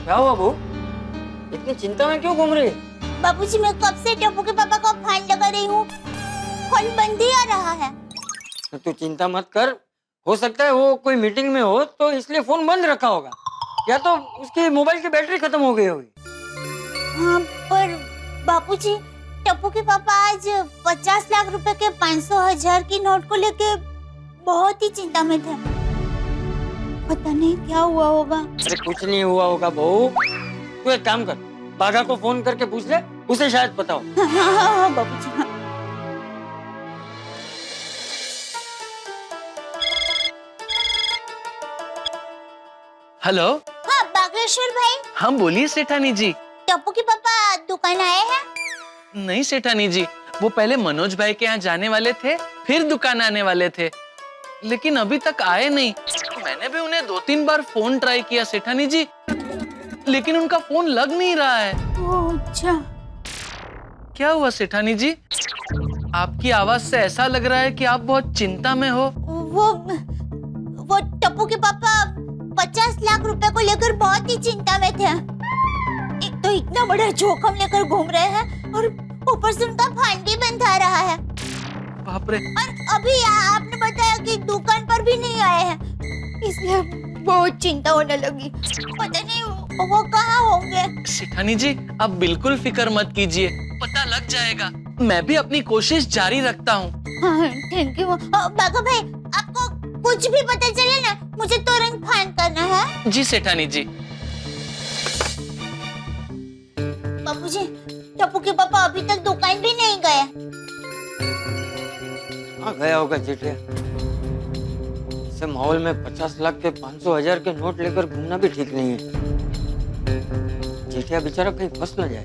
क्या हुआ बहू? इतनी चिंता में क्यों घूम रही है? बाबूजी, मैं कब से टप्पू के पापा को फोन लगा रही हूँ, फोन बंद ही आ रहा है। तो तू चिंता मत कर, हो सकता है वो कोई मीटिंग में हो तो इसलिए फोन बंद रखा होगा, या तो उसकी मोबाइल की बैटरी खत्म हो गई होगी। हाँ, पर बाबूजी, टप्पू के पापा आज 50 लाख रुपए के 500,000 की नोट को लेके बहुत ही चिंता में थे। पता नहीं क्या हुआ होगा। अरे कुछ नहीं हुआ होगा बहू, तू एक काम कर, बाघा को फोन करके पूछ ले, उसे शायद पता हो। हाँ, बाबूजी। हाँ। हेलो। हाँ, बागेश्वर भाई। हाँ बोलिए सेठानी जी। टप्पू के पापा दुकान आए हैं? नहीं सेठानी जी, वो पहले मनोज भाई के यहाँ जाने वाले थे, फिर दुकान आने वाले थे, लेकिन अभी तक आए नहीं। मैंने भी उन्हें 2-3 बार फोन ट्राई किया सेठानी जी, लेकिन उनका फोन लग नहीं रहा है। ओह, अच्छा। क्या हुआ सेठानी जी? आपकी आवाज से ऐसा लग रहा है कि आप बहुत चिंता में हो। वो टप्पू के पापा 50 लाख रुपए को लेकर बहुत ही चिंता में थे। एक तो इतना बड़ा जोखिम लेकर घूम रहे हैं और ऊपर से उनका फोन भी बंद आ रहा है। बाप रे। और अभी आपने बताया कि दुकान पर भी नहीं आए हैं, इसलिए बहुत चिंता होने लगी। पता नहीं वो कहाँ होंगे। सेठानी जी आप बिल्कुल फिक्र मत कीजिए, पता लग जाएगा। मैं भी अपनी कोशिश जारी रखता हूँ। हाँ, थैंक यू। बाघा भाई, आपको कुछ भी पता चले ना, मुझे तुरंत फोन करना है। जी सेठानी जी। बाबूजी, टप्पू के पापा अभी तक दुकान भी नहीं गए। हाँ गया होगा जेठिया। ऐसे माहौल में 50 लाख के 500,000 के नोट लेकर घूमना भी ठीक नहीं है। जेठिया बेचारा कहीं फंस न जाए।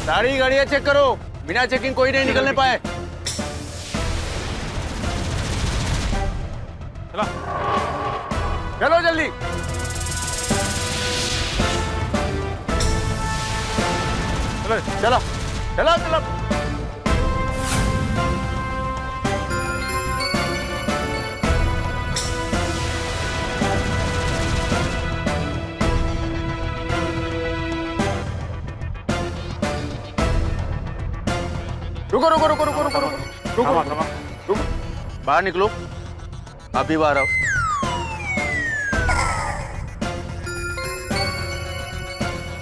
सारी गाड़ियां चेक करो, बिना चेकिंग कोई नहीं निकलने पाए। चलो चलो जल्दी। चलो चलो चलो चलो। रुको रुको रुको रुको रुको रुको रुको रुको, बाहर निकलो। आप भी बाहर आओ।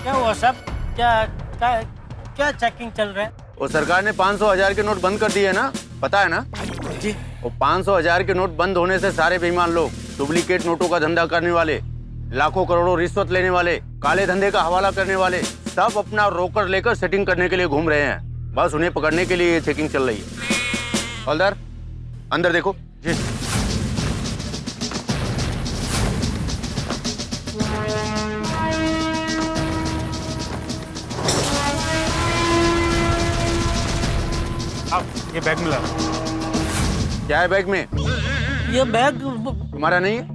क्या हुआ सब? क्या चेकिंग चल रहा है? वो सरकार ने 500,000 के नोट बंद कर दिए ना, पता है ना जी। वो 500,000 के नोट बंद होने से सारे बेईमान लोग, डुप्लीकेट नोटों का धंधा करने वाले, लाखों करोड़ों रिश्वत लेने वाले, काले धंधे का हवाला करने वाले, सब अपना रोकर लेकर सेटिंग करने के लिए घूम रहे हैं। बस उन्हें पकड़ने के लिए ये चेकिंग चल रही है। हवलदार अंदर देखो। जी। अब ये बैग मिला। क्या है बैग में? ये बैग तुम्हारा नहीं है?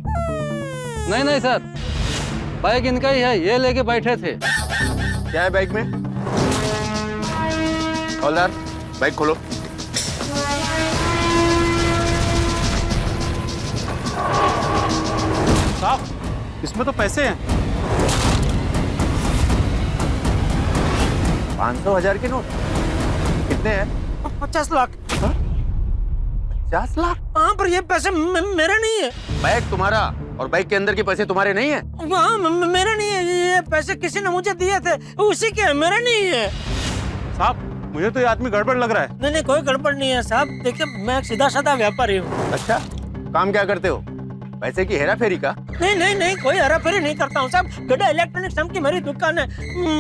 नहीं नहीं सर, बैग इनका ही है, ये लेके बैठे थे। क्या है बैग में? हवलदार बैग खोलो। साहब इसमें तो पैसे हैं। 500,000 के नोट कितने हैं? 50 लाख। 50 लाख? हाँ, पर ये पैसे मेरे नहीं है। बैग तुम्हारा और बैग के अंदर के पैसे तुम्हारे नहीं है? हाँ, मेरा नहीं है। ये पैसे किसी ने मुझे दिए थे, उसी के, मेरा नहीं है। साहब मुझे तो ये आदमी गड़बड़ लग रहा है। नहीं, कोई गड़बड़ नहीं है साहब। देखिए, मैं एक सीधा साधा व्यापारी हूँ। अच्छा, काम क्या करते हो? पैसे की हेरा फेरी का? नहीं, कोई हेराफेरी नहीं करता हूँ साहब। गड्ढा इलेक्ट्रॉनिक्स नाम की मेरी दुकान है।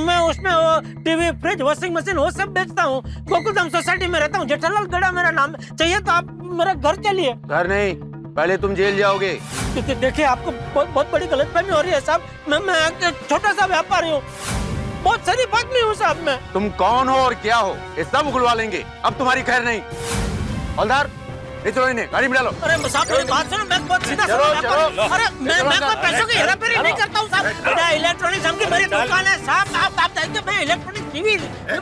मैं उसमें वो टीवी, फ्रिज, वॉशिंग मशीन वो सब बेचता हूँ। गोकुलधाम सोसाइटी में रहता हूँ। जेठालाल गड्ढा मेरा नाम है। चाहिए तो आप मेरा घर चलिए। घर नहीं, पहले तुम जेल जाओगे। देखिए, आपको बहुत बड़ी गलतफहमी हो रही है साहब। मैं एक छोटा सा व्यापारी हूँ, बहुत शरीफ आदमी हूँ साहब मैं। तुम कौन हो और क्या हो ये सब उगलवा लेंगे, अब तुम्हारी खैर नहीं। हवलदार ले चलो इन्हें, गाड़ी में डालो। अरे साहब मेरी बात सुनो, मैं बहुत सीधा चलो, साधा व्यापारी। चलो। अरे मैं कोई पैसों की हेराफेरी नहीं करता हूँ साहब। मेरा इलेक्ट्रॉनिक्स नाम की मेरी दुकान है साहब। आप देखते, मैं इलेक्ट्रॉनिक टीवी,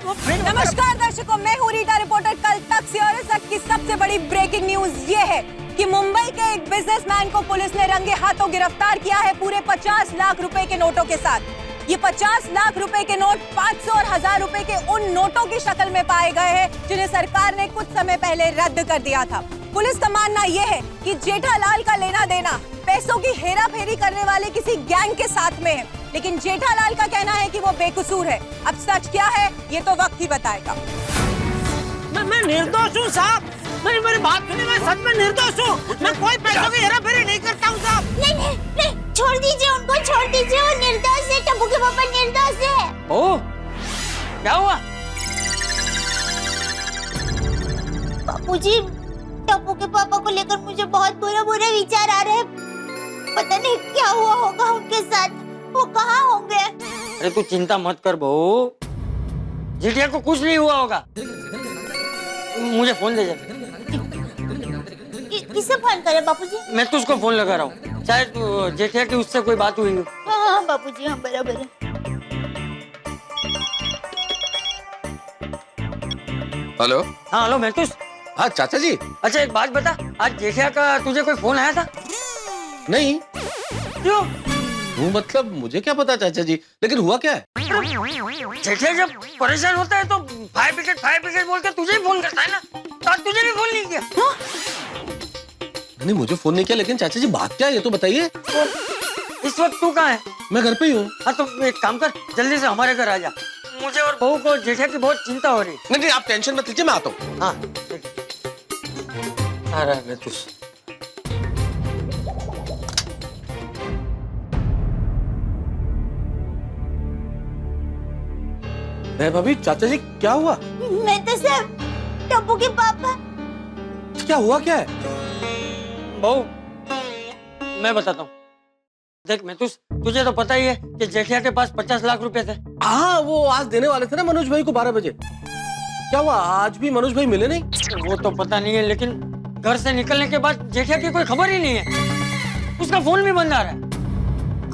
वो फ्रिज। नमस्कार दर्शकों, मैं हूँ रीटा रिपोर्टर। कल तक से और इस वक्त की सबसे बड़ी ब्रेकिंग न्यूज ये है कि मुंबई के एक बिजनेसमैन को पुलिस ने रंगे हाथों गिरफ्तार किया है पूरे 50 लाख रुपए के नोटों के साथ। ये 50 लाख रुपए के नोट 500 और 1000 रुपए के उन नोटों की शक्ल में पाए गए हैं जिन्हें सरकार ने कुछ समय पहले रद्द कर दिया था। पुलिस का मानना यह है कि जेठालाल का लेना देना पैसों की हेरा फेरी करने वाले किसी गैंग के साथ में है, लेकिन जेठालाल का कहना है कि वो बेकसूर है। अब सच क्या है ये तो वक्त ही बताएगा। मैं निर्दोष हूँ साहब, मेरी बात सुनिए, मैं सच में निर्दोष हूँ। मैं कोई पैसों की हेरा फेरी नहीं करता हूँ साहब। नहीं नहीं नहीं, छोड़ दीजिए उनको, छोड़ दीजिए, वो निर्दोष है, टप्पू के पापा निर्दोष है। ओ, क्या हुआ? बापूजी, टप्पू के पापा को लेकर मुझे बहुत बुरे विचार आ रहे हैं। पता नहीं क्या हुआ होगा उनके साथ, वो कहाँ होंगे। अरे तू चिंता मत कर बहू, जेठिया को कुछ नहीं हुआ होगा। मुझे फोन दे जा। किसे फोन करे बापूजी? मैं तो उसको फोन लगा रहा हूँ, शायद जेठिया की उससे कोई बात हुई हो। हाँ बापूजी, हाँ बराबर है। हेलो। हाँ हेलो महतूस। हाँ चाचा जी। अच्छा एक बात बता, आज जेठिया का तुझे कोई फोन आया था? नहीं। क्यों? वो मतलब मुझे क्या पता चाचा जी, लेकिन हुआ क्या है? जेठिया जब परेशान होता है तो फायर ब्रिगेड बोल के तुझे ही फोन करता है ना, तो आज तुझे भी फोन नहीं किया। नहीं मुझे फोन नहीं किया, लेकिन चाचा जी बात क्या है ये तो बताइए। इस वक्त तू कहाँ है? मैं घर पे ही हूँ। हाँ तो एक काम कर, जल्दी से हमारे घर आ जा। मुझे और बहू को जेठिया की बहुत चिंता हो रही है। नहीं आप टेंशन मत लीजिए, मैं आता हूँ। हाँ आ रहा है महतूस। भाभी चाचा जी क्या हुआ? मैं तो सब टप्पू के पापा। क्या हुआ क्या है? बहू मैं बताता हूँ, देख महतूस, तुझे तो पता ही है कि जेठिया के पास 50 लाख रुपए थे। हाँ वो आज देने वाले थे ना मनोज भाई को 12 बजे। क्या हुआ, आज भी मनोज भाई मिले नहीं? वो तो पता नहीं है, लेकिन घर से निकलने के बाद जेठिया की कोई खबर ही नहीं है। उसका फोन भी बंद आ रहा है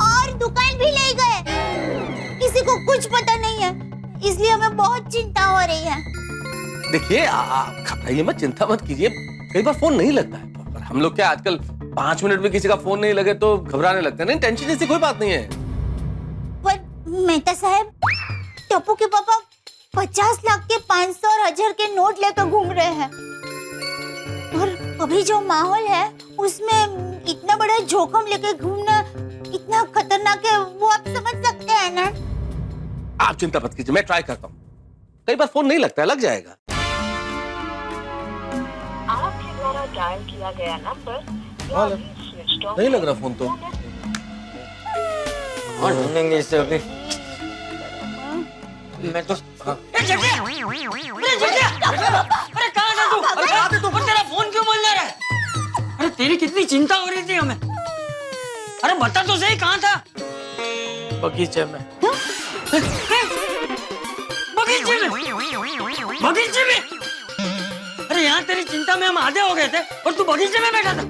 और दुकान भी ले गए, किसी को कुछ पता नहीं है, इसलिए हमें बहुत चिंता हो रही है। देखिए घबराइए मत, चिंता मत कीजिए, कई बार फोन नहीं लगता है। पर हम लोग क्या आजकल 5 मिनट में किसी का फोन नहीं लगे तो घबराने लगते हैं। नहीं टेंशन जैसी कोई बात नहीं है। पर मेहता साहब, टप्पू के पापा 50 लाख के 500 और 1000 के नोट लेकर घूम रहे हैं, और अभी जो माहौल है उसमें इतना बड़ा जोखिम लेकर घूमना इतना खतरनाक है, वो आप समझ सकते हैं ना। आप चिंता मत कीजिए, मैं ट्राई करता हूँ। कई बार फोन नहीं लगता है, लग जाएगा। आपके द्वारा डायल किया गया नंबर नहीं लग रहा फोन तो। और ढूंढेंगे इससे अभी। मैं तो अरे जेठिया! अरे कहाँ था तू? अरे कहाँ थे तू? और तेरा फोन क्यों बंद आ रहा है? अरे तेरी कितनी चिंता हो रही थी हमें। अरे बता तो सही, कहाँ था? बगीचे में। बगीचे में? अरे यहाँ तेरी चिंता में हम आधे हो गए थे और तू बगीचे में बैठा था।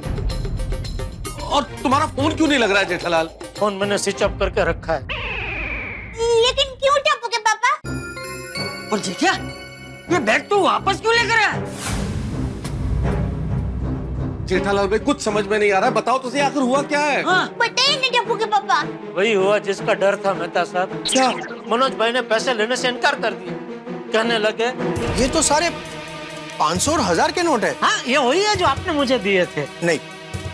और तुम्हारा फोन क्यों नहीं लग रहा है जेठालाल? फोन मैंने स्विच ऑफ करके रखा है। लेकिन क्यों टप्पू के पापा? और जेठिया, ये बैग तू वापस क्यों लेकर आया? जेठालाल भाई कुछ समझ में नहीं आ रहा, बताओ तो सही आखिर हुआ क्या है? हाँ। बताइए ना टप्पू के पापा। वही हुआ जिसका डर था मेहता साहब। क्या? मनोज भाई ने पैसे लेने से इनकार कर दिया, कहने लगे ये तो सारे 500 और 1000 के नोट है। हाँ ये वही है जो आपने मुझे दिए थे। नहीं,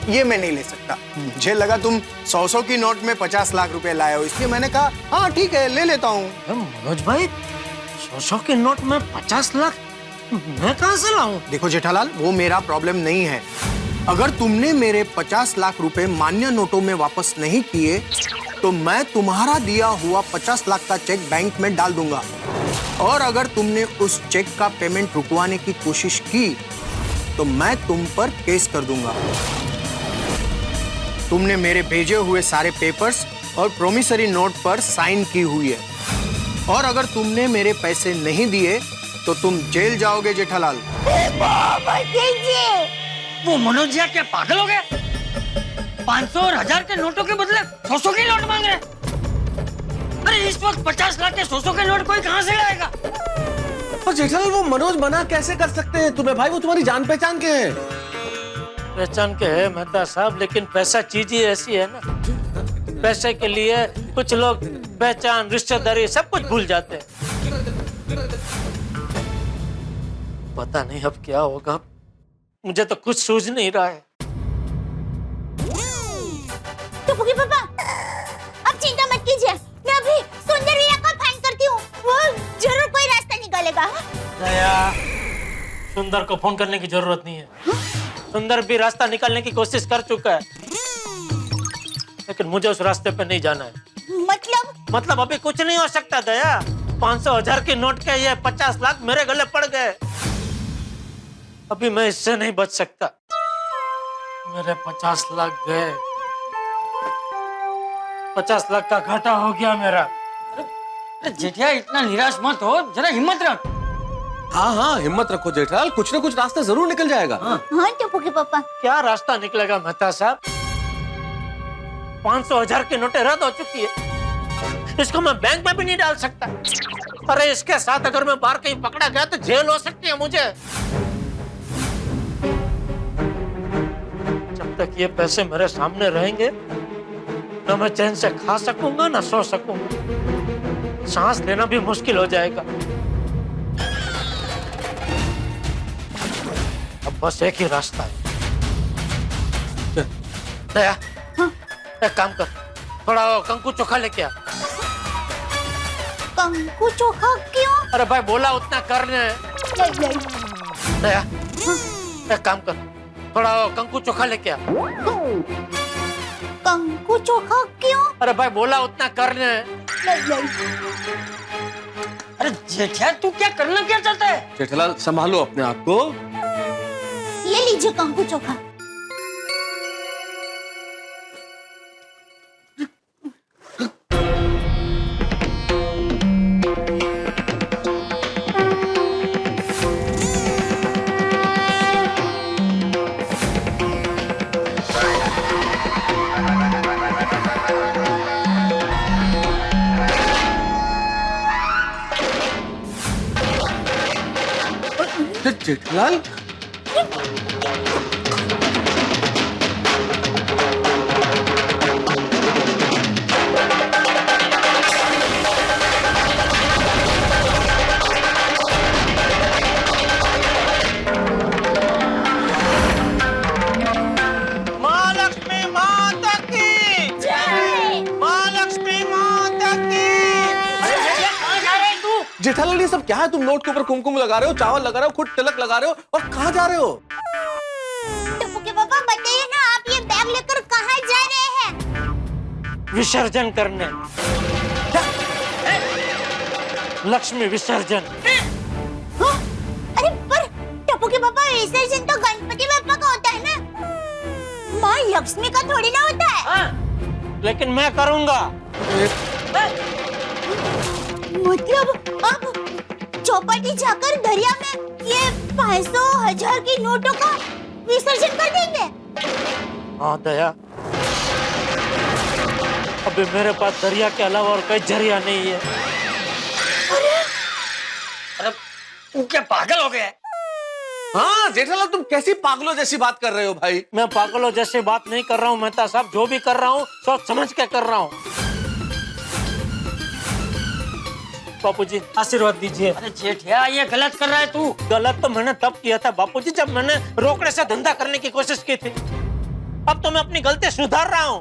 ये मैं नहीं ले सकता। मुझे लगा तुम 100 की नोट में 50 लाख रुपए लाए हो, इसलिए मैंने कहा हाँ ठीक है ले लेता हूँ। मनोज भाई 100 के नोट में 50 लाख मैं कहाँ से लाऊं? देखो जेठालाल, वो मेरा प्रॉब्लम नहीं है। अगर तुमने मेरे 50 लाख रुपए मान्य नोटों में वापस नहीं किए तो मैं तुम्हारा दिया हुआ 50 लाख का चेक बैंक में डाल दूंगा, और अगर तुमने उस चेक का पेमेंट रुकवाने की कोशिश की तो मैं तुम पर केस कर दूंगा। तुमने मेरे भेजे हुए सारे पेपर्स और प्रोमिसरी नोट पर साइन की हुई है, और अगर तुमने मेरे पैसे नहीं दिए तो तुम जेल जाओगे जेठालाल। वो मनोज जी क्या पागल हो गए? 500 और 1000 के नोटों के बदले 100 के नोट मांग रहे। अरे इस वक्त 50 लाख के 100 के नोट कोई कहाँ से लाएगा? पर जेठालाल वो मनोज मना कैसे कर सकते हैं तुम्हें भाई, वो तुम्हारी जान पहचान के हैं। पहचान के है मेहता साहब, लेकिन पैसा चीज ही ऐसी है ना, पैसे के लिए कुछ लोग पहचान, रिश्तेदारी सब कुछ भूल जाते हैं। पता नहीं अब क्या होगा, मुझे तो कुछ सूझ नहीं रहा है। टप्पू के पापा, अब चिंता मत कीजिए, मैं अभी सुंदर भैया को फाइंड करती हूँ, वो जरूर कोई रास्ता निकालेगा। दया, सुंदर को फोन करने की जरूरत नहीं है। सुंदर भी रास्ता निकालने की कोशिश कर चुका है, लेकिन मुझे उस रास्ते पे नहीं जाना है। मतलब अभी कुछ नहीं हो सकता दया। 500,000 के नोट के ये 50 लाख मेरे गले पड़ गए, अभी मैं इससे नहीं बच सकता। मेरे 50 लाख गए, 50 लाख का घाटा हो गया मेरा। अरे जेठिया इतना निराश मत हो, जरा हिम्मत रख। हाँ हाँ हिम्मत रखो जेठालाल, कुछ ना कुछ रास्ता जरूर निकल जाएगा। हाँ टप्पू के पापा। क्या रास्ता निकलेगा मेहता साहब? 500,000 की नोटें रद्द हो चुकी है, इसको मैं बैंक में भी नहीं डाल सकता। अरे इसके साथ अगर मैं बाहर कहीं पकड़ा गया तो जेल हो सकती है मुझे। जब तक ये पैसे मेरे सामने रहेंगे, न मैं चैन से खा सकूंगा न सो सकूंगा, सांस लेना भी मुश्किल हो जाएगा। अब बस एक ही रास्ता है। दया, एक काम कर, थोड़ा कंकु चोखा लेके आ। कंकु चोखा क्यों? अरे भाई बोला उतना करने। दया, एक काम कर, थोड़ा कंकु चोखा लेके आ। कंकु चोखा क्यों? अरे भाई बोला उतना करने। अरे जेठिया तू क्या करना क्या चाहता है? जेठालाल संभालो अपने आप को। ये लीजिए कंकु चोखा। जेठालाल महालक्ष्मी माता की जय। महालक्ष्मी माता की। जेठालाल ये सब क्या है? तुम नोट के ऊपर कुमकुम लगा रहे हो, चावल लगा रहे हो, खुद तिलक लगा रहे हो, और कहाँ जा रहे हो? टप्पू के पापा बताइए ना, आप ये बैग लेकर कहाँ जा रहे हैं? विसर्जन करने। लक्ष्मी विसर्जन। हाँ? अरे पर टप्पू के पापा, विसर्जन तो गणपति बप्पा का होता है ना, माँ लक्ष्मी का थोड़ी ना होता है। लेकिन मैं करूंगा। मतलब अब चौपाटी जाकर दरिया में ये 500,000 की नोटों का विसर्जन कर देंगे? हाँ दया, अभी मेरे पास दरिया के अलावा और कोई जरिया नहीं है। अरे तू क्या पागल हो गया है? हाँ जेठालाल तुम कैसी पागलों जैसी बात कर रहे हो भाई? मैं पागलों जैसे बात नहीं कर रहा हूँ मेहता साहब, जो भी कर रहा हूँ सोच समझ के कर रहा हूँ। बापूजी आशीर्वाद दीजिए। अरे जेठिया ये गलत कर रहा है तू। गलत तो मैंने तब किया था बापूजी, जब मैंने रोकड़े से धंधा करने की कोशिश की थी। अब तो मैं अपनी गलती सुधार रहा हूँ।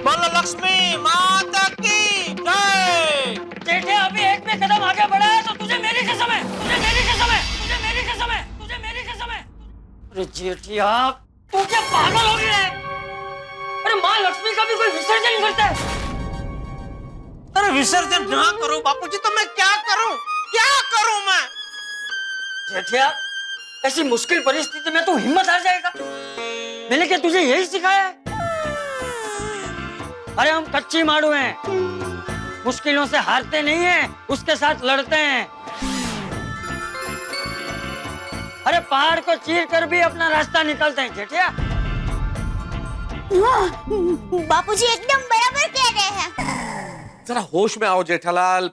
बोलो लक्ष्मी माता की जय। जेठिया अभी एक भी कदम आगे बढ़ा है तो तुझे मेरी कसम है, तुझे मेरी कसम है, तुझे मेरी कसम है, तुझे मेरी कसम है। अरे जेठिया तू क्या पागल हो गया है? अरे माँ लक्ष्मी का भी कोई विसर्जन करता है? अरे विसर्जन ना करूं बापूजी तो मैं क्या करूं? क्या करूं मैं? जेठिया ऐसी मुश्किल परिस्थिति में तू हिम्मत हार जाएगा? मैंने क्या तुझे यही सिखाया है? अरे हम कच्ची मारू हैं, मुश्किलों से हारते नहीं हैं, उसके साथ लड़ते हैं। अरे पहाड़ को चीर कर भी अपना रास्ता निकालते हैं जेठिया। बापूजी एकदम बराबर कह रहे हैं। जरा होश में आओ जेठालाल।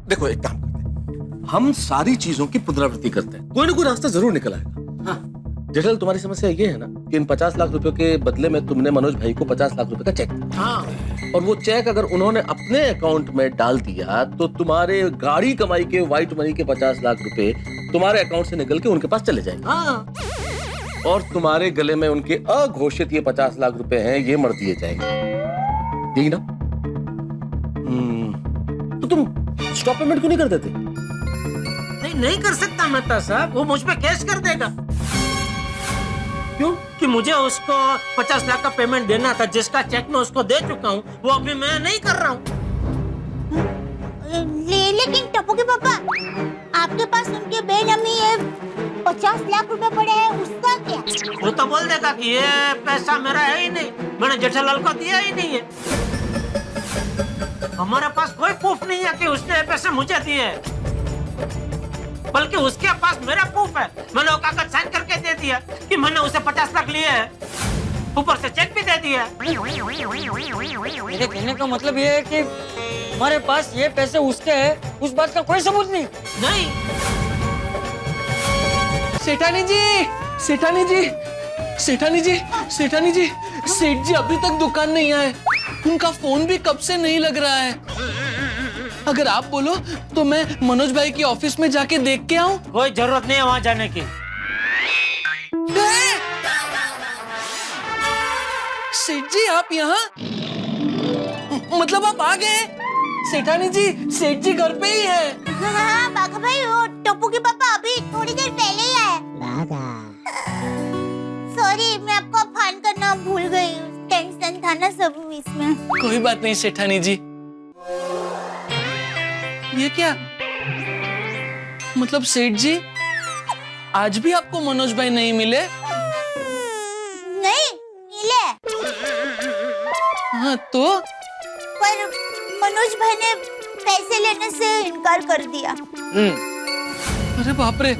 देखो एक काम करते हैं, हम सारी चीजों की पुनरावृत्ति करते हैं, कोई ना कोई रास्ता जरूर निकल आएगा। जेठालाल, तुम्हारी समस्या ये है ना कि इन 50 लाख रुपए के बदले में तुमने मनोज भाई को 50 लाख रुपए का चेक दिया। और वो चेक अगर उन्होंने अपने अकाउंट में डाल दिया तो तुम्हारे गाड़ी कमाई के व्हाइट मनी के 50 लाख रुपए तुम्हारे अकाउंट से निकल के उनके पास चले जाएंगे। और तुम्हारे गले में उनके अघोषित ये 50 लाख रुपए हैं, ये मर दिए जाएंगे, ठीक ना? तो तुम स्टॉप पेमेंट क्यों नहीं कर देते? नहीं कर सकता मेहता साहब, वो मुझ पे केस कर देगा। क्यों? कि मुझे उसको 50 लाख का पेमेंट देना था, जिसका चेक मैं उसको दे चुका हूँ, वो अभी मैं नहीं कर रहा हूँ। लेकिन टप्पू के पापा, आपके पास उनके बेनामी ये 50 लाख रुपए पड़े हैं, उसका क्या? वो तो बोल देगा कि ये पैसा मेरा है ही नहीं, मैंने जेठालाल को दिया ही नहीं है। हमारे पास कोई प्रूफ नहीं है कि उसने ये पैसे मुझे दिए हैं, बल्कि उसके पास मेरा प्रूफ है। मैंने वो कागज साइन करके दे दिया कि मैंने उसे 50 लाख लिए हैं, ऊपर से चेक भी दे दिया। मेरे कहने का मतलब ये है कि हमारे पास ये पैसे उसके हैं, उस बात का कोई सबूत नहीं। नहीं। सेठानी जी, सेठानी जी, सेठानी जी, सेठानी जी, सेठ जी अभी तक दुकान नहीं आए, उनका फोन भी कब से नहीं लग रहा है। अगर आप बोलो तो मैं मनोज भाई की ऑफिस में जाके देख के आऊं? कोई जरूरत नहीं है वहां जाने की। सेठ जी आप यहाँ, मतलब आप आ गए? सेठानी जी, सेठ जी घर पे ही है। हाँ बाघा भाई, वो टप्पू के पापा अभी थोड़ी देर पहले ही आए। सॉरी, मैं आपको फोन करना भूल गई, टेंशन था ना सब इसमें। कोई बात नहीं सेठानी जी। ये क्या मतलब सेठ जी, आज भी आपको मनोज भाई नहीं मिले? नहीं मिले, हाँ तो? पर मनोज भाई ने पैसे लेने से इनकार कर दिया। अरे बाप रे,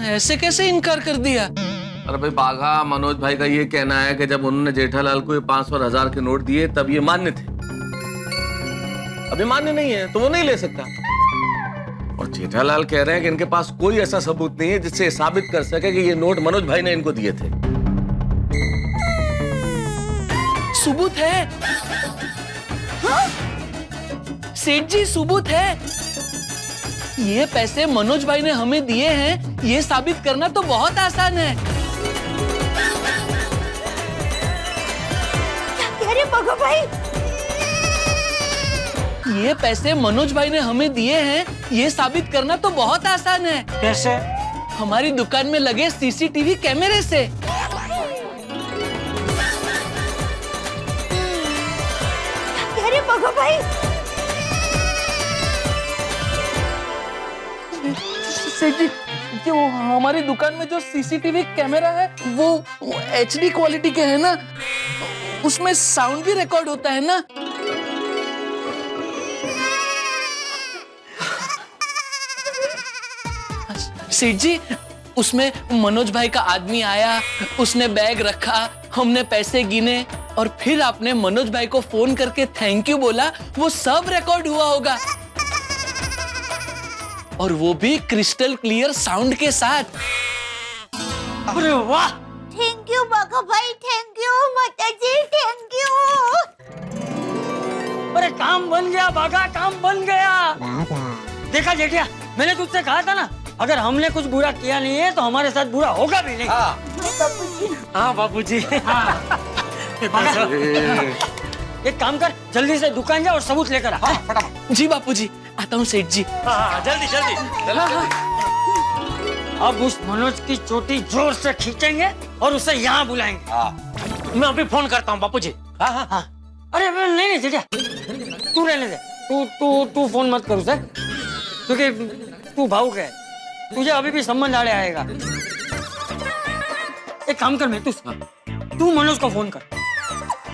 ऐसे कैसे इनकार कर दिया? अरे भाई बाघा, मनोज भाई का ये कहना है कि जब उन्होंने जेठालाल को ये 500 और 1000 के नोट दिए तब ये मान्य थे, अभी मान्य नहीं है तो वो नहीं ले सकता। और जेठालाल कह रहे हैं कि इनके पास कोई ऐसा सबूत नहीं है जिससे साबित कर सके कि ये नोट मनोज भाई ने इनको दिए थे। सबूत है? हाँ? सेठ जी सबूत है, ये पैसे मनोज भाई ने हमें दिए हैं, ये साबित करना तो बहुत आसान है। क्या कह रहे बाघा भाई? ये पैसे मनोज भाई ने हमें दिए हैं, ये साबित करना तो बहुत आसान है। कैसे? हमारी दुकान में लगे सीसीटीवी कैमरे से। कह रहे बाघा भाई? सेठ जी, जो हमारी दुकान में जो सीसीटीवी कैमरा है वो HD क्वालिटी के है ना, उसमें साउंड भी रिकॉर्ड होता है ना। सेठ जी, उसमें मनोज भाई का आदमी आया, उसने बैग रखा, हमने पैसे गिने और फिर आपने मनोज भाई को फोन करके थैंक यू बोला, वो सब रिकॉर्ड हुआ होगा, और वो भी क्रिस्टल क्लियर साउंड के साथ। अरे वाह, थैंक यू बाघा भाई, थैंक यू माताजी, थैंक यू। अरे काम बन गया बाघा, काम बन गया। देखा जेठिया, मैंने तुझसे कहा था ना, अगर हमने कुछ बुरा किया नहीं है तो हमारे साथ बुरा होगा भी नहीं। हाँ बाबूजी। एक काम कर, जल्दी से दुकान जा और सबूत लेकर आ। जी बापूजी, आता हूँ सेठ जी। जल्दी जल्दी। अब उस मनोज की चोटी जोर से खींचेंगे और उसे यहाँ बुलाएंगे। मैं अभी फोन करता हूँ बापूजी। हाँ। अरे नहीं नहीं जेठिया, तू रहने दे, तू फोन मत कर उसे, क्योंकि तू भावुक है, तुझे अभी भी संबंध आड़े आएगा। एक काम कर, मैं तू मनोज को फोन कर।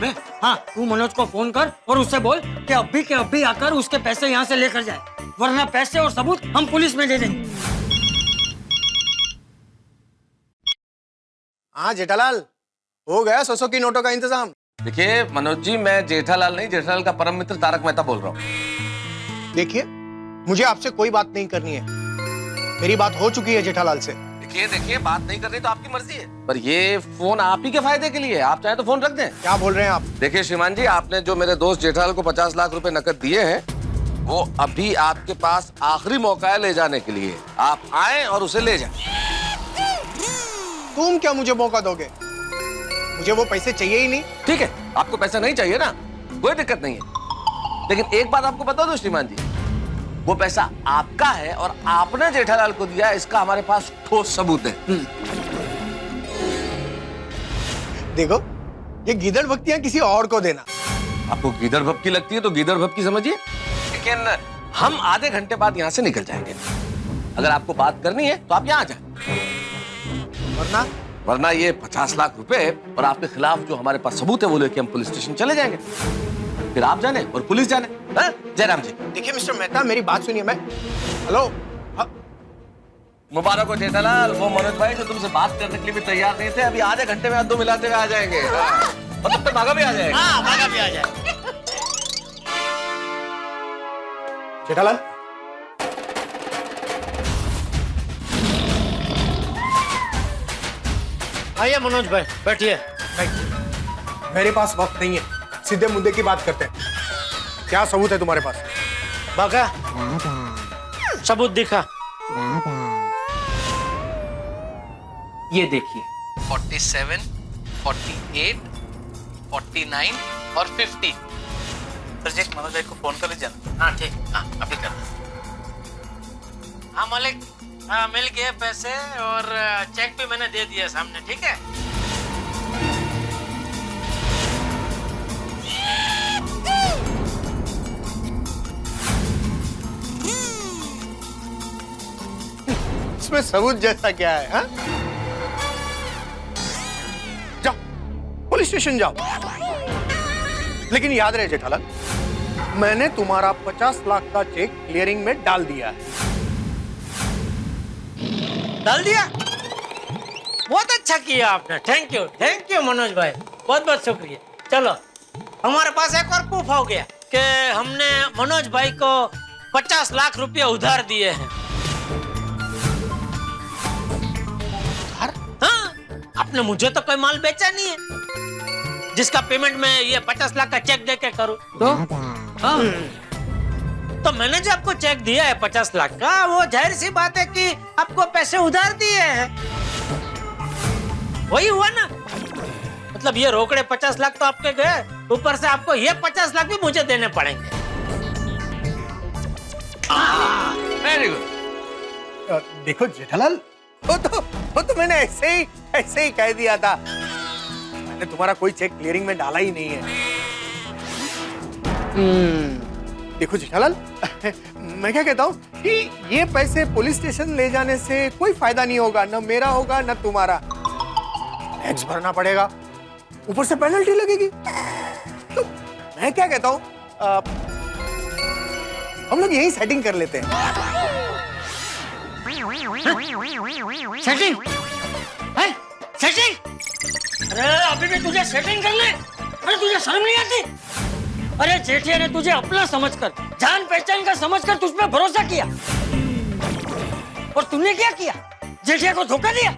मैं? हाँ, तू मनोज को फोन कर और उससे बोल कि अभी के अभी आकर उसके पैसे यहाँ से लेकर जाए, वरना पैसे और सबूत हम पुलिस में दे देंगे। हाँ जेठालाल, हो गया 100 की नोटों का इंतजाम। देखिए मनोज जी, मैं जेठालाल नहीं, जेठालाल का परम मित्र तारक मेहता बोल रहा हूँ। देखिए, मुझे आपसे कोई बात नहीं करनी है, मेरी बात हो चुकी है जेठालाल से। देखिए देखिए, बात नहीं करनी तो आपकी मर्जी है, पर ये फोन आप ही के फायदे के लिए है। आप चाहे तो फोन रख दें। क्या बोल रहे हैं आप? देखिए श्रीमान जी, आपने जो मेरे दोस्त जेठालाल को 50 लाख रुपए नकद दिए हैं, वो अभी आपके पास आखिरी मौका है ले जाने के लिए। आप आए और उसे ले जाएं। तुम क्या मुझे मौका दोगे? मुझे वो पैसे चाहिए ही नहीं। ठीक है, आपको पैसा नहीं चाहिए ना, कोई दिक्कत नहीं है। लेकिन एक बात आपको बता दो श्रीमान जी, वो पैसा आपका है और आपने जेठालाल को दिया, इसका हमारे पास ठोस सबूत है। देखो, ये गीदड़ भक्तियां किसी और को देना। आपको गीदड़ भपकी लगती है तो गीदड़ भपकी समझिए, लेकिन हम आधे घंटे बाद यहाँ से निकल जाएंगे। अगर आपको बात करनी है तो आप यहाँ आ जाए, वरना ये 50 लाख रुपए और आपके खिलाफ जो हमारे पास सबूत है वो लेके हम पुलिस स्टेशन चले जाएंगे। फिर आप जाने और पुलिस जाने। जयराम जी, देखिए मिस्टर मेहता, मेरी बात सुनिए। मैं हेलो, मुबारक हो जेठालाल, वो मनोज भाई जो तुमसे बात करने के लिए भी तैयार नहीं थे, अभी आधे घंटे में हाथ दो मिलाते हुए आ जाएंगे। और तब तक भागा भी आ जाएगा। हाँ, भागा भी आ जाए। जेठालाल, आइए मनोज भाई, बैठिए। मेरे पास वक्त नहीं है, सीधे मुद्दे की बात करते हैं। क्या सबूत है तुम्हारे पास? भागा, सबूत दिखा। ये देखिए 47, 48, 49 और 50। सर जी, मनोज भाई को फोन कर लीजिए। हाँ ठीक, हाँ अभी कर। हाँ मालिक, हाँ मिल गए पैसे और चेक भी मैंने दे दिया सामने, ठीक है। इसमें सबूत जैसा क्या है? हा? जाओ पुलिस स्टेशन जाओ, लेकिन याद रहे जेठालाल, मैंने तुम्हारा 50 लाख का चेक क्लियरिंग में डाल दिया है। डाल दिया? बहुत अच्छा किया आपने, थैंक यू मनोज भाई, बहुत बहुत शुक्रिया। चलो, हमारे पास एक और प्रूफ हो गया कि हमने मनोज भाई को 50 लाख रुपए उधार दिए हैं। हाँ, आपने मुझे तो कोई माल बेचा नहीं है जिसका पेमेंट मैं ये 50 लाख का चेक दे के करूं। तो हाँ, तो मैंने जो आपको चेक दिया है 50 लाख का, वो जाहिर सी बात है कि आपको पैसे उधार दिए हैं। वही हुआ ना, मतलब ये रोकड़े 50 लाख तो आपके गए, ऊपर से आपको ये 50 लाख भी मुझे देने पड़ेंगे। Very good. देखो जेठालाल, वो तो मैंने ऐसे ही कह दिया था। मैंने तुम्हारा कोई चेक क्लियरिंग में डाला ही नहीं है। देखो जेठालाल, मैं क्या कहता हूँ कि ये पैसे पुलिस स्टेशन ले जाने से कोई फायदा नहीं होगा, न मेरा होगा न तुम्हारा। टैक्स भरना पड़ेगा, ऊपर से पेनल्टी लगेगी। तो मैं क्या कहता हूँ, हम लोग यही सेटिंग कर लेते हैं। सेटिंग? है? सेटिंग? अरे अभी भी तुझे सेटिंग करना है? अरे तुझे शर्म नहीं आती? अरे जेठिया ने तुझे अपना समझकर, जान पहचान का समझकर तुझ पे भरोसा किया, और तूने क्या किया? जेठिया को धोखा दिया।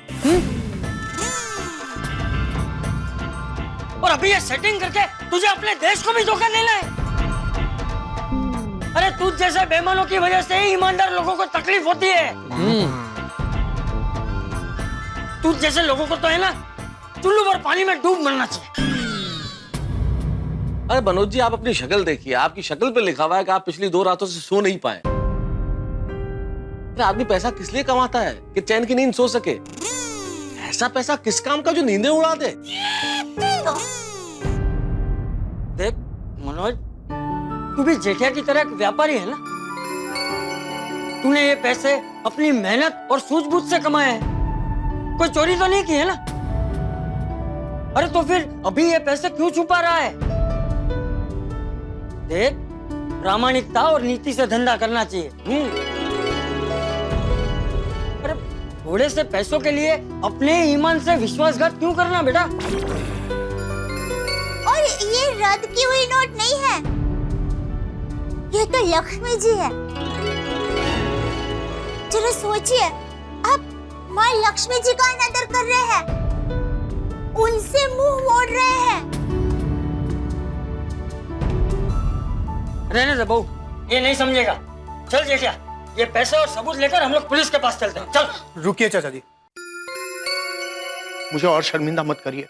और अभी ये सेटिंग करके तुझे अपने देश को भी धोखा देना है। अरे तुझ जैसे बेईमानों की वजह से ही ईमानदार लोगों को तकलीफ होती है। तुझ जैसे लोगों को तो है ना, चुल्लू भर पानी में डूब मरना चाहिए। अरे मनोज जी, आप अपनी शक्ल देखिए, आपकी शक्ल पे लिखा हुआ है कि आप पिछली 2 रातों से सो नहीं पाए। अरे आदमी पैसा किस लिए कमाता है? कि चैन की नींद सो सके। ऐसा पैसा किस काम का जो नींदें उड़ा दे? देख मनोज, तू भी जेठिया की तरह एक व्यापारी है ना। तूने ये पैसे अपनी मेहनत और सूझबूझ से कमाए हैं, कोई चोरी तो नहीं की है ना। अरे तो फिर अभी ये पैसे क्यों छुपा रहा है? देख, प्रामाणिकता और नीति से धंधा करना चाहिए। अरे थोड़े से पैसों के लिए अपने ईमान से विश्वासघात क्यों करना बेटा? और ये रद्द की हुई नोट नहीं है, ये तो लक्ष्मी जी है। जरा सोचिए, आप माँ लक्ष्मी जी का अनादर कर रहे हैं, उनसे मुंह मोड़ रहे हैं। रहने दे बहू, ये नहीं समझेगा। चल जेठिया, ये पैसे और सबूत लेकर हम लोग पुलिस के पास चलते हैं। चल। रुकिए चाचा जी, मुझे और शर्मिंदा मत करिए।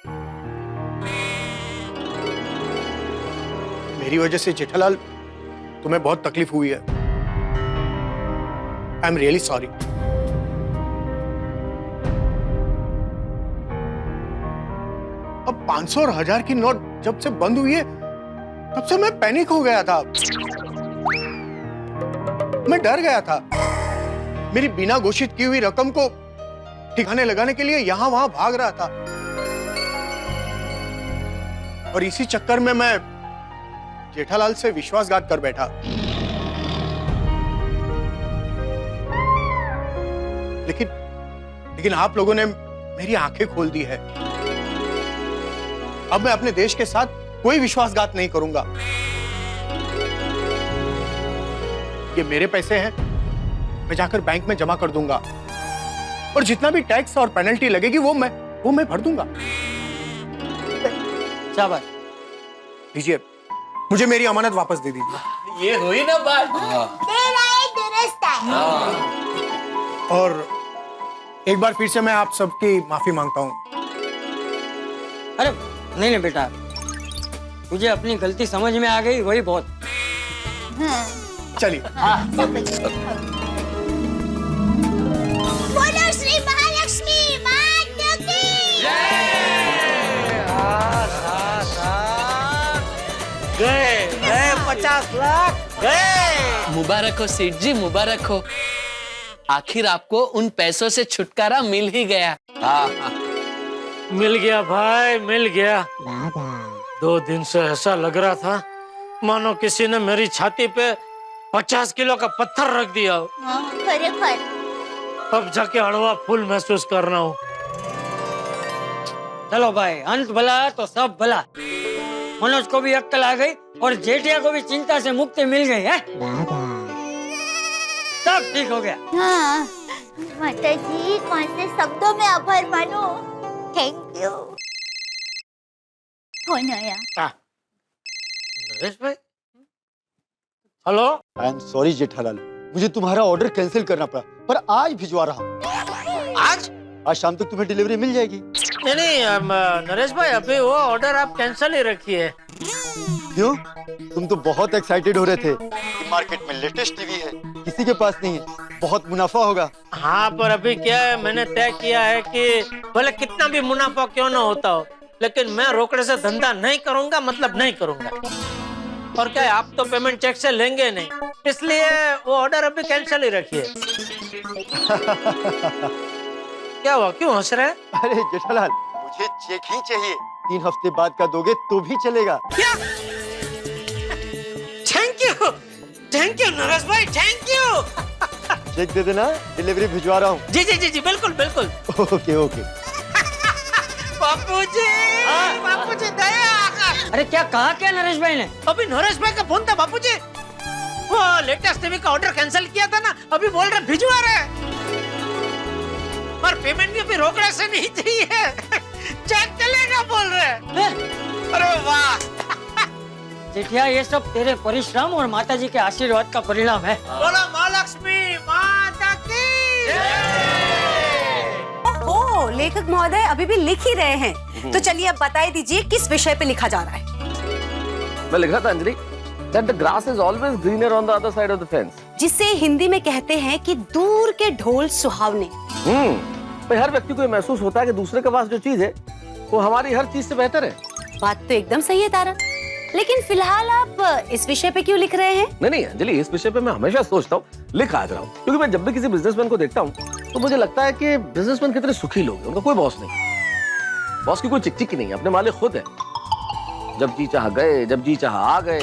मेरी वजह से जेठालाल तुम्हें बहुत तकलीफ हुई है। I am really sorry. अब 500 और 1000 की नोट जब से बंद हुई है, तब से मैं पैनिक हो गया था। मैं डर गया था। मेरी बिना घोषित की हुई रकम को ठिकाने लगाने के लिए यहां वहां भाग रहा था, और इसी चक्कर में मैं जेठालाल से विश्वासघात कर बैठा। लेकिन आप लोगों ने मेरी आंखें खोल दी है। अब मैं अपने देश के साथ कोई विश्वासघात नहीं करूंगा। ये मेरे पैसे हैं, मैं जाकर बैंक में जमा कर दूंगा, और जितना भी टैक्स और पेनल्टी लगेगी वो मैं भर दूंगा। शाबाश। लीजिए, मुझे मेरी अमानत वापस दे दीजिए। ये हुई ना बात। तेरा है दुरुस्त है। और एक बार फिर से मैं आप सबकी माफी मांगता हूं। अरे नहीं बेटा, तुझे अपनी गलती समझ में आ गई, वही बहुत। चलिए। बोलो श्री महालक्ष्मी माता की। गए 50 लाख गए। मुबारक हो सेठ जी, मुबारक हो। आखिर आपको उन पैसों से छुटकारा मिल ही गया। मिल गया भाई, मिल गया। 2 दिन से ऐसा लग रहा था मानो किसी ने मेरी छाती पे 50 किलो का पत्थर रख दिया हो। खरेखर। अब जाके हड़वा फूल महसूस कर रहा हूँ। चलो भाई, अंत भला तो सब भला। मनोज को भी अक्कल आ गई और जेठिया को भी चिंता से मुक्ति मिल गई है। सब ठीक हो गया। हाँ, माता जी, कौन से शब्दों में आभार मानो। Thank you. कौन आया? नरेश भाई। Hello. I am sorry Jethalal, मुझे तुम्हारा ऑर्डर कैंसिल करना पड़ा, पर आज भिजवा रहा हूँ। आज शाम तक तुम्हें डिलीवरी मिल जाएगी। नहीं नरेश भाई, अभी वो ऑर्डर आप कैंसिल ही रखिए। क्यों? तुम तो बहुत एक्साइटेड हो रहे थे। मार्केट में लेटेस्ट टीवी है, किसी के पास नहीं है, बहुत मुनाफा होगा। हाँ, पर अभी क्या है, मैंने तय किया है कि भले कितना भी मुनाफा क्यों ना होता हो, लेकिन मैं रोकड़े से धंधा नहीं करूंगा, मतलब नहीं करूंगा। और क्या है, आप तो पेमेंट चेक से लेंगे नहीं, इसलिए वो ऑर्डर अभी कैंसिल ही रखिए। क्या हुआ, क्यों हंस रहे हैं? अरे जेठालाल, मुझे चेक ही चाहिए। 3 हफ्ते बाद का दोगे तो भी चलेगा। क्या? थैंक यू नरेश भाई, थैंक यू। चेक दे देना, डिलीवरी भिजवा रहा हूँ। जी जी जी जी, बिल्कुल बिल्कुल। Okay okay. बापूजी दया। अरे क्या कहा क्या नरेश भाई ने? अभी नरेश भाई का फोन था बापूजी, वो लेटेस्ट टीवी का ऑर्डर कैंसिल किया था ना, अभी बोल रहे भिजवा रहे, और पेमेंट भी अभी रोकड़े से नहीं चाहिए, चेक चलेगा बोल रहे। अरे वाह जेठिया, ये सब तेरे परिश्रम और माताजी के आशीर्वाद का परिणाम है। बोलो महालक्ष्मी माता की। ओह, लेखक महोदय अभी भी लिख ही रहे हैं, तो चलिए अब बताई दीजिए किस विषय पे लिखा जा रहा है। मैं लिख रहा था Anjali, that the grass is always greener on the other side of the fence. जिसे हिंदी में कहते हैं कि दूर के ढोल सुहावने। भाई हर व्यक्ति को ये महसूस होता है कि दूसरे के पास जो चीज है वो हमारी हर चीज से बेहतर है। बात तो एकदम सही है तारा, लेकिन फिलहाल आप इस विषय पे क्यों लिख रहे हैं? नहीं अंजलि, इस विषय पे मैं हमेशा सोचता हूँ, लिख आज रहा हूँ, क्योंकि मैं जब भी किसी बिजनेसमैन को देखता हूँ तो मुझे लगता है कि बिजनेसमैन कितने सुखी लोग हैं, उनका कोई बॉस नहीं, बॉस की कोई चिक नहीं है, अपने मालिक खुद है। जब जी चाह गए, जब जी चाह आ गए,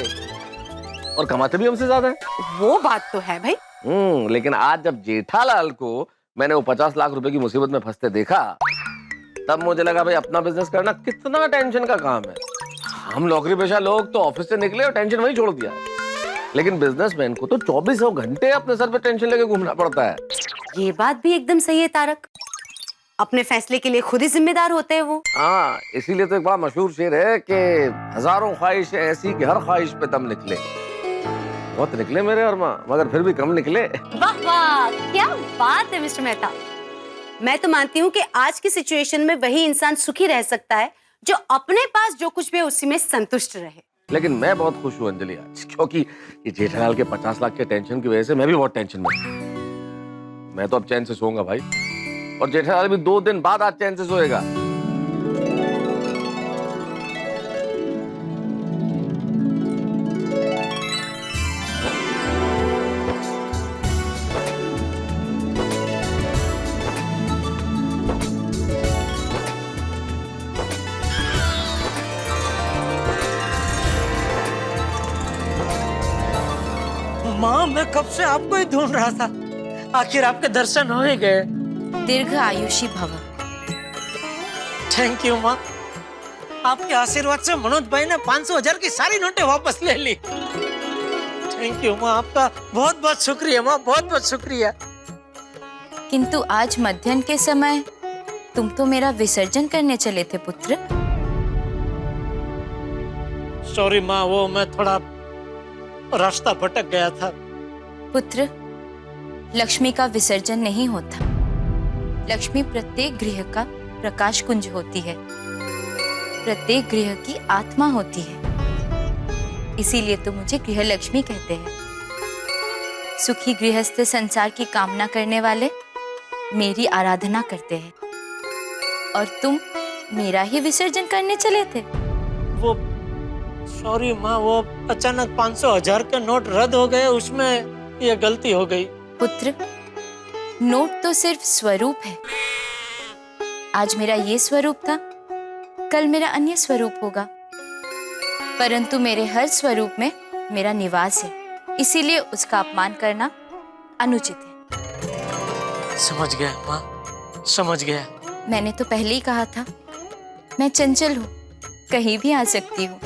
और कमाते भी हमसे ज्यादा है। वो बात तो है भाई। लेकिन आज जब जेठालाल को मैंने वो 50 लाख रुपए की मुसीबत में फंसते देखा, तब मुझे लगा भाई अपना बिजनेस करना कितना टेंशन का काम है। हम नौकरी पेशा लोग तो ऑफिस से निकले और टेंशन वहीं छोड़ दिया, लेकिन बिजनेसमैन को तो 24 घंटे अपने सर पे टेंशन लेके घूमना पड़ता है। ये बात भी एकदम सही है तारक, अपने फैसले के लिए खुद ही जिम्मेदार होते हैं वो। हाँ, इसीलिए तो एक बड़ा मशहूर शेर है कि हजारों ख्वाहिशें ऐसी कि हर ख्वाहिश पे दम निकले। बहुत निकले मेरे अरमा, मगर फिर भी कम निकले। वाह वाह, क्या बात है मिस्टर मेहता। मैं तो मानती हूँ कि आज की सिचुएशन में वही इंसान सुखी रह सकता है जो अपने पास जो कुछ भी है उसी में संतुष्ट रहे। लेकिन मैं बहुत खुश हूँ अंजलि आज, क्योंकि ये जेठालाल के 50 लाख के टेंशन की वजह से मैं भी बहुत टेंशन में हूँ। मैं तो अब चैन से सोऊंगा भाई, और जेठालाल भी 2 दिन बाद आज चैन से सोएगा। माँ, मैं कब से आपको ही ढूंढ रहा था, आखिर आपके दर्शन हो ही गए। दीर्घ आयुषी भव। थैंक यू माँ, आपके आशीर्वाद से मनोज भाई ने 500,000 की सारी नोटें वापस ले ली। थैंक यू माँ, आपका बहुत बहुत शुक्रिया माँ, बहुत बहुत शुक्रिया। किंतु आज मध्याह्न के समय तुम तो मेरा विसर्जन करने चले थे पुत्र। सॉरी माँ, वो मैं थोड़ा रास्ता भटक गया था। पुत्र, लक्ष्मी का विसर्जन नहीं होता। लक्ष्मी प्रत्येक गृह का प्रकाश कुंज होती है, प्रत्येक गृह की आत्मा होती है। इसीलिए तो मुझे गृह लक्ष्मी कहते हैं। सुखी गृहस्थ संसार की कामना करने वाले मेरी आराधना करते हैं, और तुम मेरा ही विसर्जन करने चले थे। वो सॉरी माँ, वो अचानक 500,000 के नोट रद्द हो गए, उसमें ये गलती हो गई। पुत्र, नोट तो सिर्फ स्वरूप है। आज मेरा ये स्वरूप था, कल मेरा अन्य स्वरूप होगा, परंतु मेरे हर स्वरूप में मेरा निवास है, इसीलिए उसका अपमान करना अनुचित है। समझ गया माँ, समझ गया। मैंने तो पहले ही कहा था, मैं चंचल हूँ, कहीं भी आ सकती हूँ।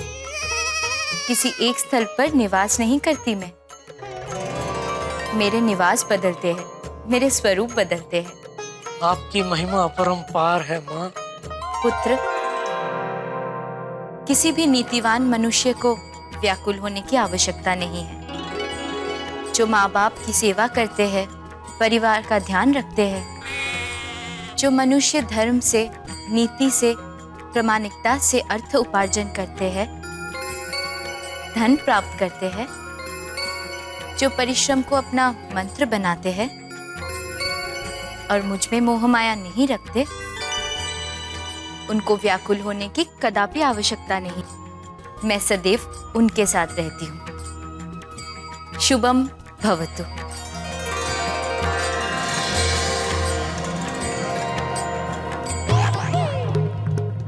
किसी एक स्थल पर निवास नहीं करती मैं। मेरे निवास बदलते हैं, मेरे स्वरूप बदलते हैं। आपकी महिमा अपरंपार है माँ। पुत्र, किसी भी नीतिवान मनुष्य को व्याकुल होने की आवश्यकता नहीं है। जो माँ बाप की सेवा करते हैं, परिवार का ध्यान रखते हैं, जो मनुष्य धर्म से, नीति से, प्रामाणिकता से अर्थ उपार्जन करते हैं, धन प्राप्त करते हैं, जो परिश्रम को अपना मंत्र बनाते हैं और मुझ में मोह माया नहीं रखते, उनको व्याकुल होने की कदापि आवश्यकता नहीं। मैं सदैव उनके साथ रहती हूँ। शुभम भवतु।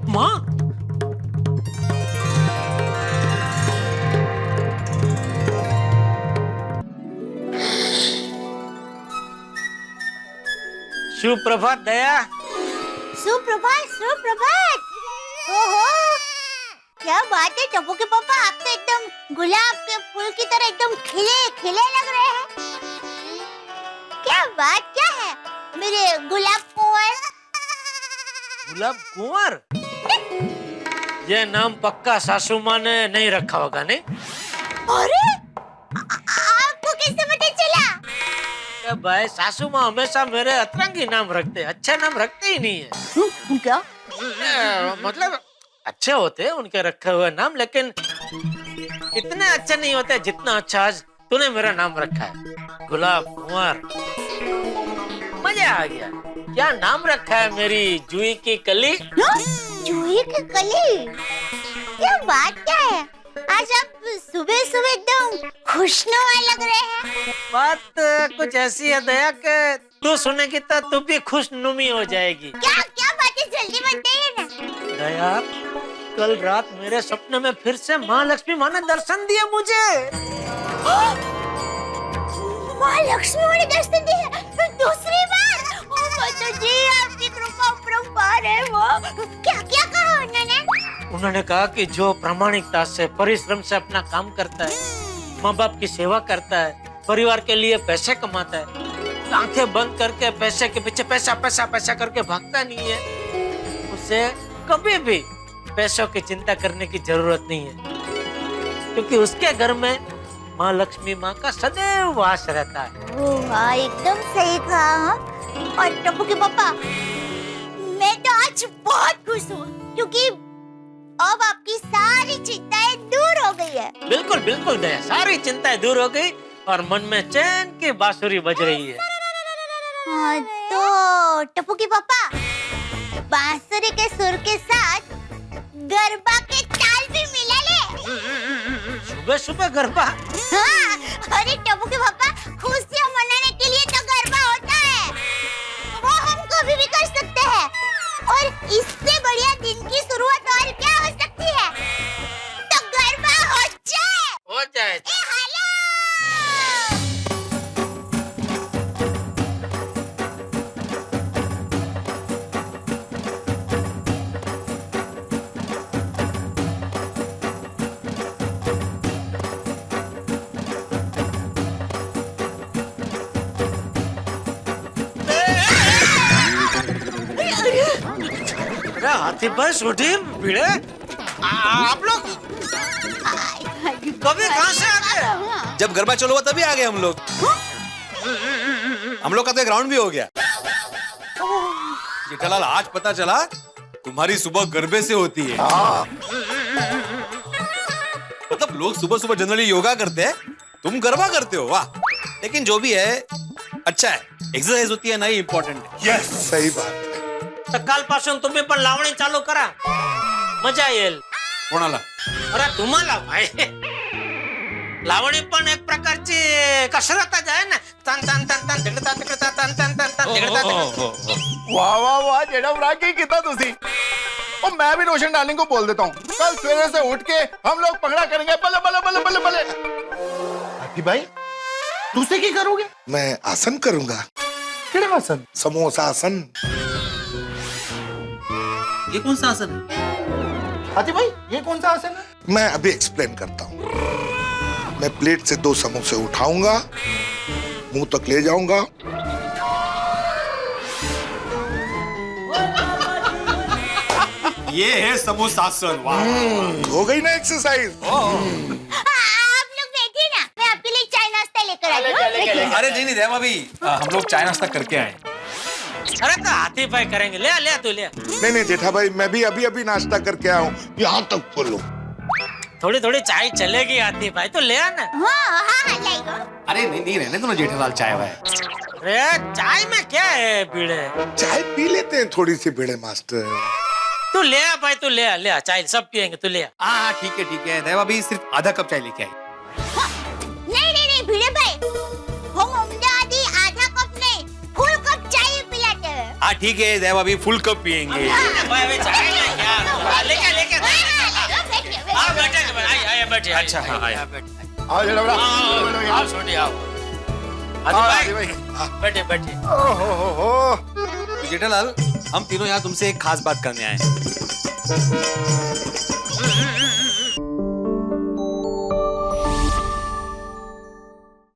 माँ, सुप्रभात दया। सुप्रभात, सुप्रभात। ओहो, क्या बात है टप्पू के पापा, आप तो एकदम गुलाब के फूल की तरह एकदम खिले खिले लग रहे हैं। क्या बात क्या है मेरे गुलाब कुंवर? गुलाब कुंवर? ये नाम पक्का सासू माँ ने नहीं रखा होगा, नहीं? अरे, आपको कैसे पता चला? भाई, सासू माँ हमेशा मेरे अतरंगी नाम रखते हैं, अच्छे नाम रखते ही नहीं है। क्या? मतलब अच्छे होते हैं उनके रखे हुए नाम, लेकिन इतने अच्छे नहीं होते जितना अच्छा आज तूने मेरा नाम रखा है, गुलाब कुंवर। मजा आ गया। क्या नाम रखा है मेरी जूही की कली? जूही की कली? क्या बात क्या है? आज आप सुबह सुबह एकदम खुशनुमा लग रहे हैं। बात कुछ ऐसी है दया के तू सुनेगी तो तू भी खुशनुमी हो जाएगी। क्या क्या बातें जल्दी बताइए ना। दया, कल रात मेरे सपने में फिर से माँ लक्ष्मी माँ ने दर्शन दिए मुझे। माँ लक्ष्मी माँ ने दर्शन दिए दूसरी बार? ओ माता जी, आपकी कृपा अपरंपार है। वो क्या क्या कहा उन्होंने? उन्होंने कहा कि जो प्रामाणिकता से, परिश्रम से अपना काम करता है, माँ बाप की सेवा करता है, परिवार के लिए पैसे कमाता है, आंखें बंद करके पैसे के पीछे पैसा पैसा पैसा करके भागता नहीं है, उसे कभी भी पैसों की चिंता करने की जरूरत नहीं है, क्योंकि उसके घर में माँ लक्ष्मी माँ का सदैव वास रहता है। वाह, एकदम सही कहा। हाँ? और टप्पू के पापा, मैं तो आज बहुत खुश हूँ क्योंकि अब आपकी सारी चिंताएं दूर हो गई है। बिल्कुल बिल्कुल दया, सारी चिंताएं दूर हो गई और मन में चैन की बांसुरी बज रही है। हाँ, तो टप्पू के पापा, बांसुरी के सुर के साथ गरबा के ताल भी मिला ले। सुबह सुबह गरबा? हाँ, अरे टप्पू के पापा, खुशियाँ मनाने के लिए तो गरबा होता है, वो हम कभी भी कर सकते हैं। और इससे बढ़िया दिन की शुरुआत और क्या हो सकती है? तो गरबा हो जाए। हो जाए। हाथी भाई छोटी भिड़े, आप लोग कभी कहाँ से आ गए? जब गरबा चालू हुआ तभी आ गए हम लोग। हम लोग का तो ग्राउंड भी हो गया। जेठालाल, आज पता चला तुम्हारी सुबह गरबे से होती है। मतलब लोग सुबह सुबह जनरली योगा करते हैं, तुम गरबा करते हो। वाह, लेकिन जो भी है अच्छा है, एक्सरसाइज होती है, नहीं इम्पोर्टेंट। यस, सही बात। तर कालपासून तुम्ही पण लावणी चालू करा, मजा येईल। कोणाला? अरे तुम्हाला भाई, लावणी पण एक प्रकारची कसरतच आहे ना। तन तन तन तन तिकडे तिकडे तन तन तन तन तिकडे। वाह वाह वाह, जेड़ा बना के कितना तुसी। और मैं भी रोशन डार्लिंग को बोल देता हूँ, कल सवेरे से उठ के हम लोग पगड़ा करेंगे। बल्ले बल्ले बल्ले बल्ले बल्ले। हाथी भाई, दूसरे की करोगे? मैं आसन करूंगा। केड़े आसन? समोसा आसन। ये कौन सा आसन है? हाथी भाई, ये कौन सा आसन है? मैं अभी एक्सप्लेन करता हूँ। मैं प्लेट से 2 समोसे उठाऊंगा, मुंह तक ले जाऊंगा, ये है समोसासन। वाह, हो गई ना एक्सरसाइज। आप लोग बैठिए ना, मैं आपके लिए चाय नाश्ता लेकर आई हूँ। अरे नहीं नहीं रेवा भी, हम लोग चाय नाश्ता करके आए। अरे तो हाथी भाई करेंगे, ले ले तू ले। नहीं नहीं जेठा भाई, मैं भी अभी अभी नाश्ता करके आया हूँ, यहाँ तक बोलो। थोड़ी थोड़ी चाय चलेगी हाथी भाई, तो ले आना। हाँ हाँ, लाइगो। अरे नहीं नहीं, रहने दो ना जेठालाल, चाय वाय। अरे चाय में क्या है भिड़े? चाय पी लेते हैं थोड़ी सी भिड़े मास्टर। तू ले आ भाई, तू ले आ, ले आ, चाय सब पियेंगे, तू ले आ। हाँ ठीक है ठीक है, रेवा भी सिर्फ आधा कप चाय लेके आई। नहीं नहीं नहीं भिड़े भाई, हम अमदावादी आधा कप नहीं, फुल कप चाय पिलाते हैं। हाँ ठीक है, रेवा भी फुल कप पियेंगे। भाई भाई चाय में क्या? लेके लेके हाँ बैठे बैठे। अच्छा हाँ आया। आओ जेड़ा बना। आओ छोटी आओ। हाथी भाई बैठे बैठे। जेठालाल, हम तीनों यहाँ तुमसे एक खास बात करने आए हैं।